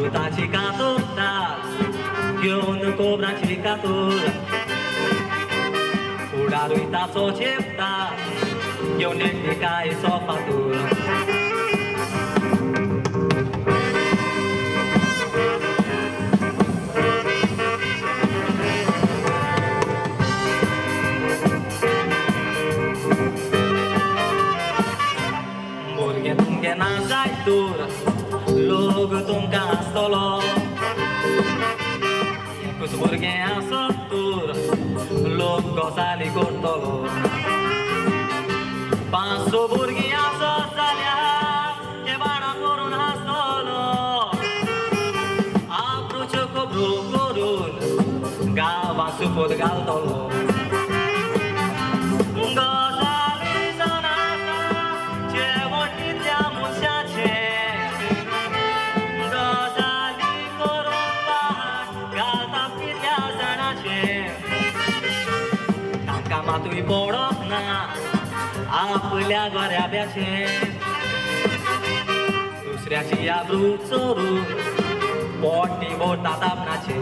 frutaci ca torta, घेऊन कोबराची कातूर उडार उताचो चेपता घेऊन येते काय सोफातूर भुरगे तुमगे ना जाय दूर लोक तुमकां आसतलो कुस भुरगे आसत दूर लोक गजाली करतलो 500 भुरगीं आसत जाल्यार केबाणां करून हांसतलो आपणच्यो खबरो करून गांवां सुपोत घालतलो मातूय पडप ना आपल्या गोऱ्याब्याचे दुसऱ्याची आबरू चोरून पोटी बोटात आपणाचे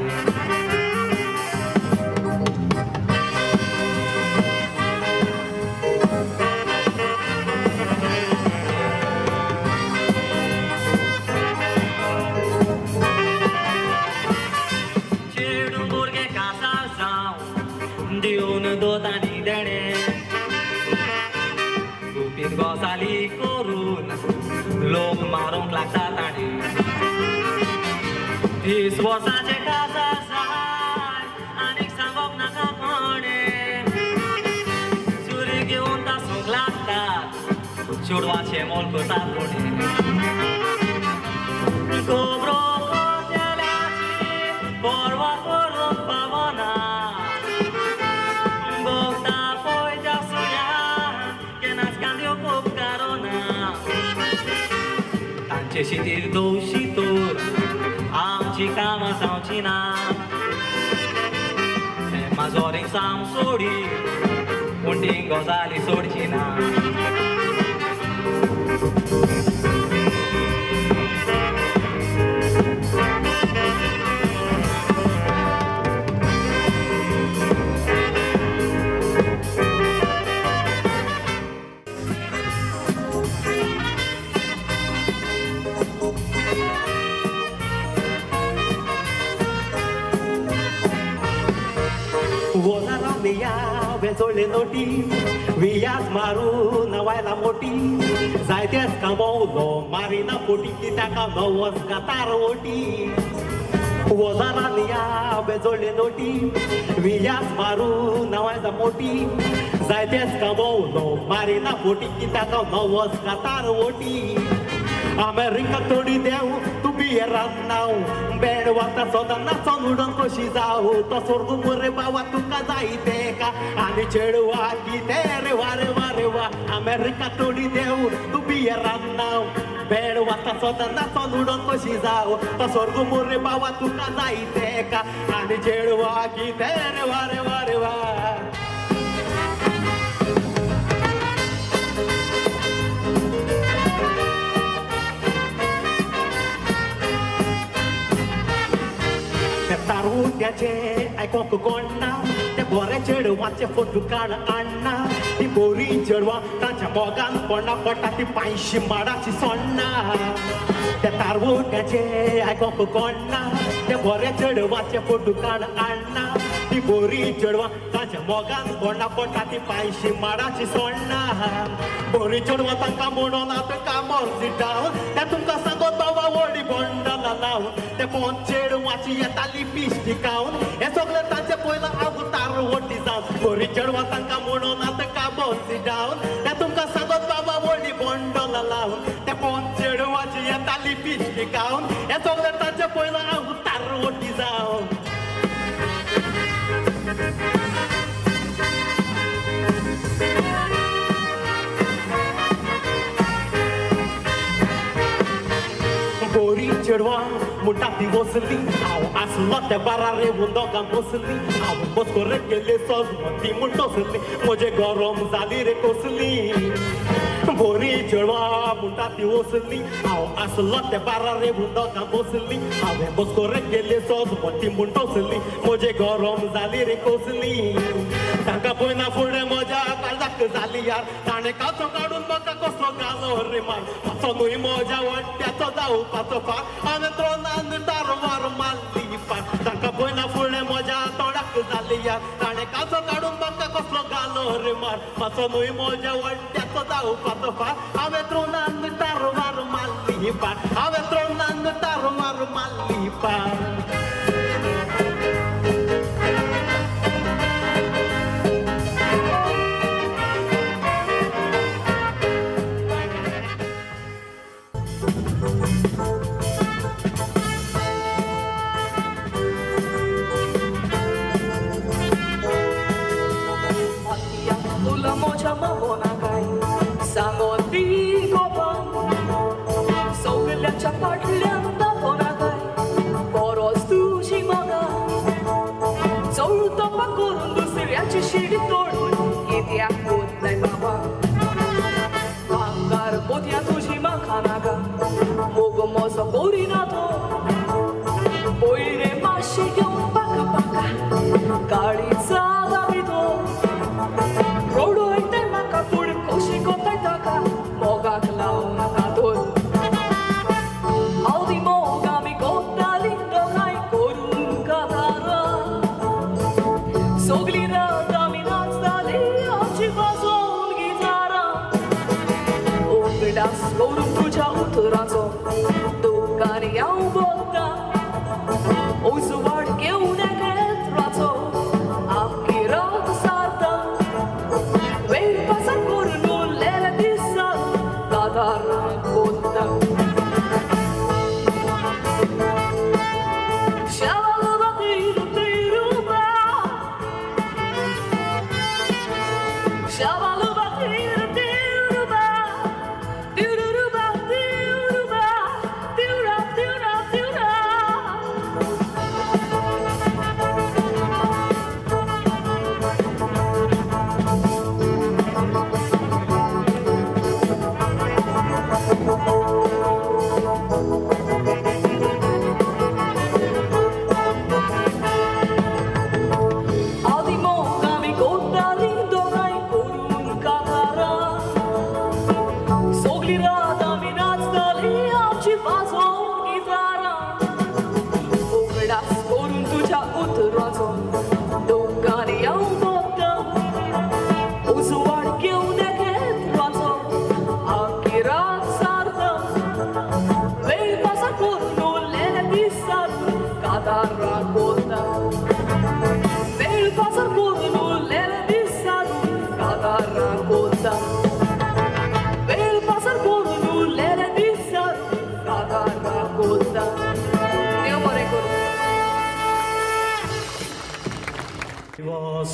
चेडून भुरगे कासार जावन दिवन दोतांनी गुपीत गजाली करून लोक मारूंक लागतात आनी 30 वर्सांचे काजार जाय आनीक सांगप नाका कोणे चुरी घेवन तासूंक लागतात चेडवाचें मोल करतात कोणे खबरो पोतेल्याची परवा करूंक पावना तांचे शितीर दोशी तोर आमची कामां जावची ना माजोरींक साम सोडी उंडीक गजाली सोडची ना वेचोळ्ळे नोटी वियास मारून वायला मोटी जायतेच कामवलो मारिना पोटी की ताका नवस गातार ओटी वजारान या वेचोळ्ळे नोटी वियास मारून वायला मोटी जायतेच कामवलो मारिना पोटी की ताका नवस गातार ओटी अमेरिका तोडी देव तू बियरान नाव बेड वाता सोदा नाचोन उडोन कशी जाऊ तो सोर्गू मोरे बाबा तुका जायते का आनी चेडवा किते रे वा रे वा रे वा अमेरिका तोडी देव तू बियरान नाव बेड वाता सोदा नाचोन उडोन कशी जाऊ तो सोर्गू मोरे बाबा तुका जायते का आनी चेडवा किते रे वा रे वा रे वा तारुट्याचे आयकोंक कोणना ते बरे चेडवाचे फोटो काड आणना ती बोरी चेडवा तांच्या मोगान पडना पडटा ती 500 माडाची सोण्णा त्या तारुट्याचे आयकोंक कोणना ते बरे चेडवाचे फोटो काड आणना ती बोरी चेडवा तांच्या मोगान पडना पडटा ती 500 माडाची सोण्णा बोरी चेडवा तांकां म्हणून आतां कामार सिटावन ते तुमकां सांगत बाबा व्हडी बंडला लावन ते पोन चेडवाची येताली पिश्टिकावन हे सगळे तांचे पयला अवतार वटी जावन बोरी चेडवा तांकां म्हणून आतां कामार सिटावन ते तुमकां सांगत बाबा व्हडी बंडला लावन ते पोन चेडवाची येताली पिश्टिकावन हे सगळे तांचे पयला अवतार वटी जावन बोरी चेडवा मुठा ती वसली हांव आसलो त्या बारा रेवून दोगां बसली हांव बसकोरे गेले सोज ती म्हणटोसली म्हजे गरम जाली रे कसली बोरी चळवा मुंडा ती ओसली हांव आसलो ते बारा रे बुंडोकां बसली हांवें बसकोरे गेले सोज मोठी मुंडोसली म्हजे गरम जाली रे कोसली तांकां पळयना फुडें म्हज्या काळजाक जाली यार ताणें काचो काडून म्हाका कसलो घालो रे मार पाचो न्हय म्हज्या वट्ट्याचो जावपाचो पार हांवें त्रोनान तारवार मारली पार तांकां पळयना फुडें म्हज्या तोंडाक जाली यार ताणें काचो काडून म्हाका कसलो घालो रे मार पाचो न्हय म्हज्या वट्ट्याचो जावपाचो पार हांवें त्रोनान तारवार मारली पार हांवें त्रोनान तारवार मारली पार Sogल्याच्या फाटल्यान पोनाकाय बरोच तुझी मगा चौतोपा करून दुसऱ्याची शिडी तोडून कित्याक कोत्ताय बाबा भांगार पोतया तुझी म्हाका नाका मोग मोसो कोरिना तो पयरे मातशे घेवन पाका पाका गाडी चला भितो रोडोयताय म्हाका पूण कशी कोताय ताका मोगाक लावूं नाका तोर Sogli rada mi nazdali oči vazon gitara Uvidas koru tuđa utranco Dukani ja ubota Uzuvar ke uneket raco Aki rada sarta Vej pasar kornu lele disa Tatara kota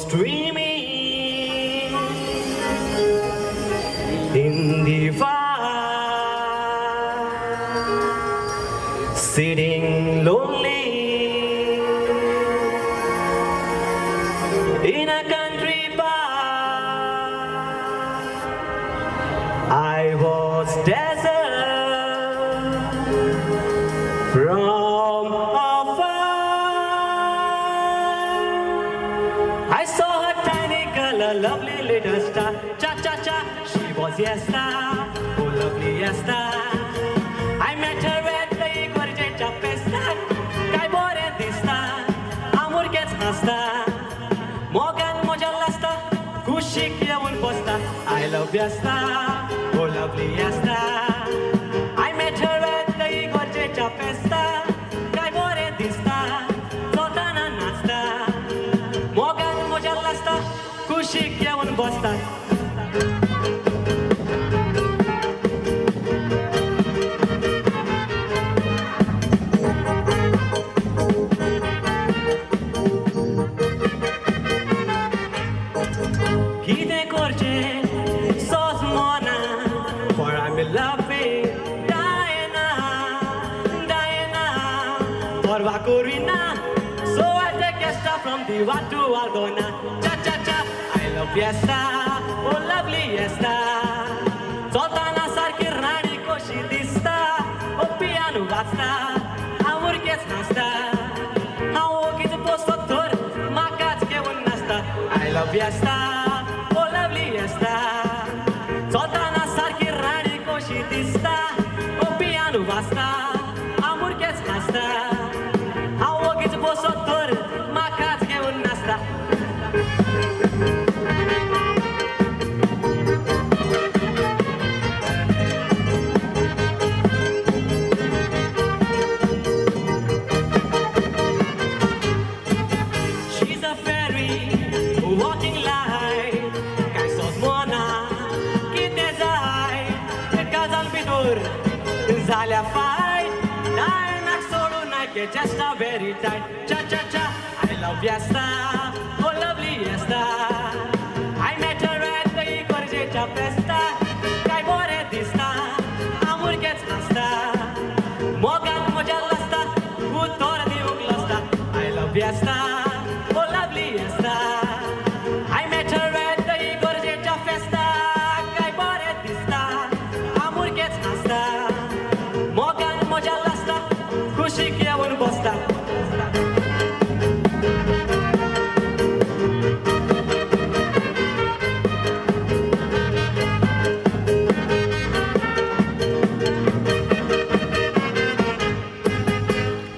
Streaming in the fire, sitting lonely in a country bar. I was desert from a lovely little star, cha-cha-cha, she was yes-star, oh lovely yes-star. I met her at the Gorgecha Festa, Kai bore dista, amor gets hasta, Morgan Mojalasta, Kushik Yawun Posta, I love yes-star, oh lovely yes-star. I met her at the Gorgecha Festa, Kai bore dista, Sotana Nasta, Morgan Mojalasta, Kushik Yawun Posta. So I take a stop from the what to Aldona. Cha cha cha, I love fiesta, oh lovely fiesta. So वाचता हांव उरकेंच नाचता हांव ओगीच बसतो तर म्हाकाच घेवन नाचता आय लव यू आसता ओ लवली आसता चलताना सारकी राणी कशी दिसता ओ पियानो वाजता हांव उरकेंच नाचता हांव ओगीच बसतो तर म्हाकाच घेवन नाचता Walking light, काय सोसमोना कितें जाय काजल भितर झाल्या फायट डायनाक सोडून नायके चेस्टा व्हेरी टायट चा चा चा आय लव यू आसता ओ लवली आसता I met her at the इगर्जेच्या फेस्ता काय बरें दिसता हांव उरकेंच नाचता मोगान मजा लासता उतर दिवंक लासता आय लव यू आसता ओ लवली आसता खुशी घेवन बसता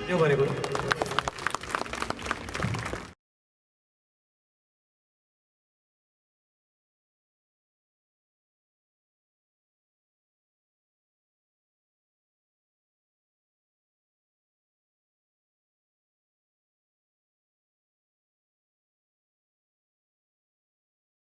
देव बरें करूं